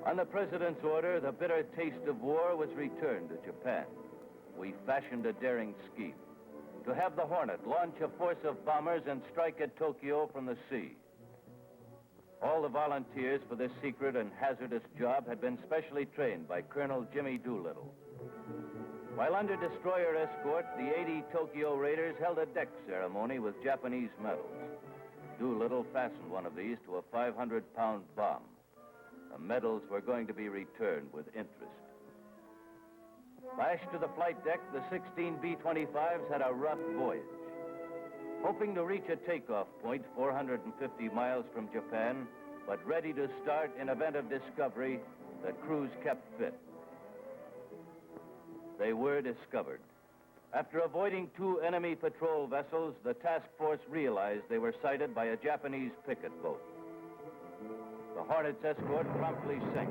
On the president's order, the bitter taste of war was returned to Japan. We fashioned a daring scheme to have the Hornet launch a force of bombers and strike at Tokyo from the sea. All the volunteers for this secret and hazardous job had been specially trained by Colonel Jimmy Doolittle. While under destroyer escort, the 80 Tokyo raiders held a deck ceremony with Japanese medals. Doolittle fastened one of these to a 500-pound bomb. The medals were going to be returned with interest. Lashed to the flight deck, the 16 B-25s had a rough voyage. Hoping to reach a takeoff point 450 miles from Japan, but ready to start in event of discovery, the crews kept fit. They were discovered. After avoiding 2 enemy patrol vessels, the task force realized they were sighted by a Japanese picket boat. The Hornet's escort promptly sank.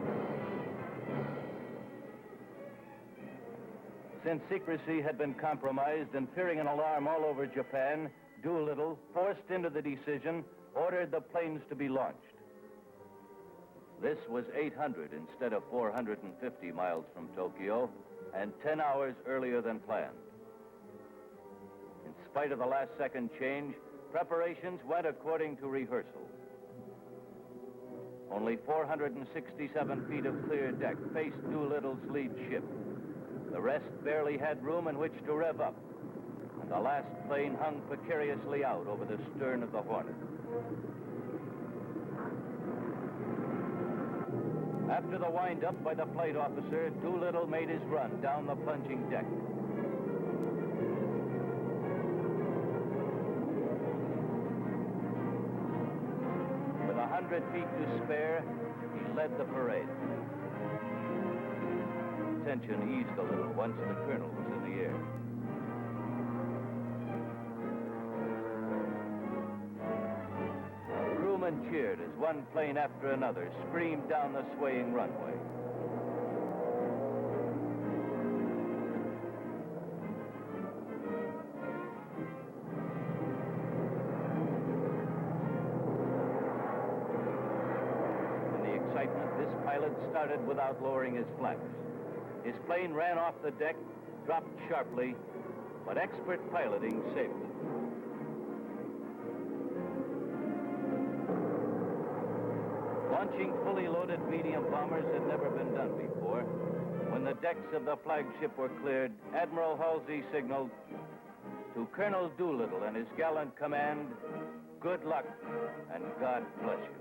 Since secrecy had been compromised and fearing an alarm all over Japan, Doolittle, forced into the decision, ordered the planes to be launched. This was 800 instead of 450 miles from Tokyo, and 10 hours earlier than planned. In spite of the last-second change, preparations went according to rehearsal. Only 467 feet of clear deck faced Doolittle's lead ship. The rest barely had room in which to rev up, and the last plane hung precariously out over the stern of the Hornet. After the wind-up by the flight officer, Doolittle made his run down the plunging deck. With 100 feet to spare, he led the parade. Tension eased a little once the colonel was in the air. Crewmen cheered as one plane after another screamed down the swaying runway. In the excitement, this pilot started without lowering his flaps. His plane ran off the deck, dropped sharply, but expert piloting saved it. Launching fully loaded medium bombers had never been done before. When the decks of the flagship were cleared, Admiral Halsey signaled, "To Colonel Doolittle and his gallant command, good luck and God bless you."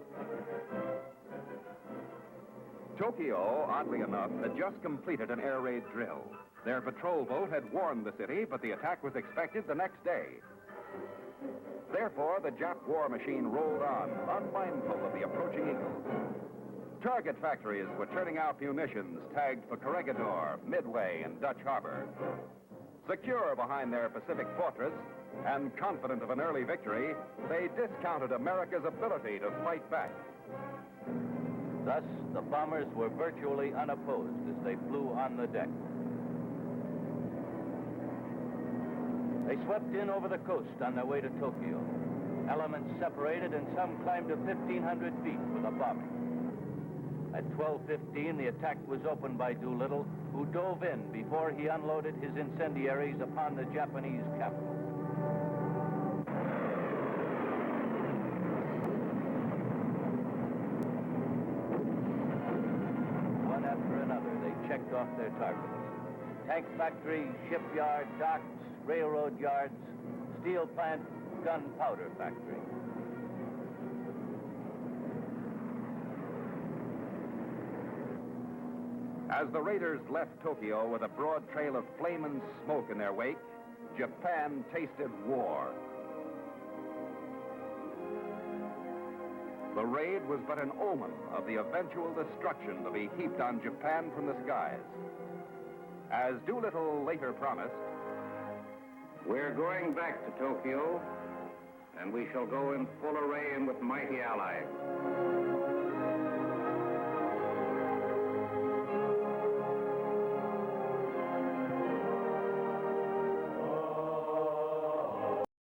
Tokyo, oddly enough, had just completed an air raid drill. Their patrol boat had warned the city, but the attack was expected the next day. Therefore, the Jap war machine rolled on, unmindful of the approaching eagles. Target factories were turning out munitions tagged for Corregidor, Midway, and Dutch Harbor. Secure behind their Pacific fortress and confident of an early victory, they discounted America's ability to fight back. Thus, the bombers were virtually unopposed as they flew on the deck. They swept in over the coast on their way to Tokyo. Elements separated and some climbed to 1,500 feet for the bombing. At 12:15, the attack was opened by Doolittle, who dove in before he unloaded his incendiaries upon the Japanese capital. One after another, they checked off their targets. Tank factory, shipyard, docks, railroad yards, steel plant, gunpowder factory. As the raiders left Tokyo with a broad trail of flame and smoke in their wake, Japan tasted war. The raid was but an omen of the eventual destruction to be heaped on Japan from the skies. As Doolittle later promised, "We're going back to Tokyo, and we shall go in full array and with mighty allies.